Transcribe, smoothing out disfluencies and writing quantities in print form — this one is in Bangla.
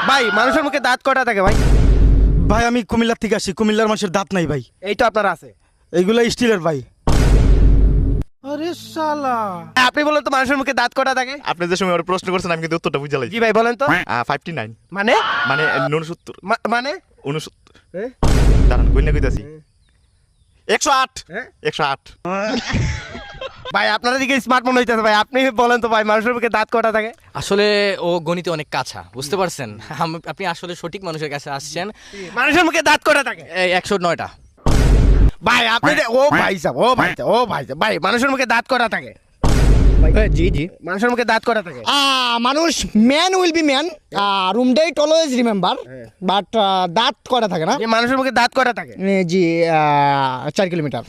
ভাই মানুষের মুখে দাঁত কটা থাকে ভাই? ভাই আমি কুমিল্লার থেকে আসি, কুমিল্লার মানুষের দাঁত নাই ভাই। এই তো আপনার আছে। এইগুলো স্টিলের ভাই। আরে শালা, আপনি বলেন তো মানুষের মুখে দাঁত কটা থাকে? আপনি যে সময় ওর প্রশ্ন করছেন আমি কিন্তু উত্তরটা বুঝে লাগছি। জি ভাই বলেন তো। 59 মানে মানে 69 মানে 69 হ্যাঁ? দাঁড়ান কই না কইতাছি 108 হ্যাঁ? 108 ভাই আপনারা দিকে স্মার্ট মনে হইতেছে ভাই, আপনি বলেন তো ভাই মানুষের মুখে দাঁত কটা থাকে? আসলে ও গণিতে অনেক কাঁচা, বুঝতে পারছেন? আপনি আসলে সঠিক মানুষের কাছে আসছেন। মানুষের মুখে দাঁত কটা থাকে? এই 109টা। ভাই আপনি ও ভাই সাহেব, ভাই মানুষের মুখে দাঁত কটা থাকে? জি জি মানুষের মুখে দাঁত কটা থাকে? মানুষ man will be man, room date always remember, but দাঁত করা থাকে না। যে মানুষের মুখে দাঁত কটা থাকে? জি 4 কিলোমিটার।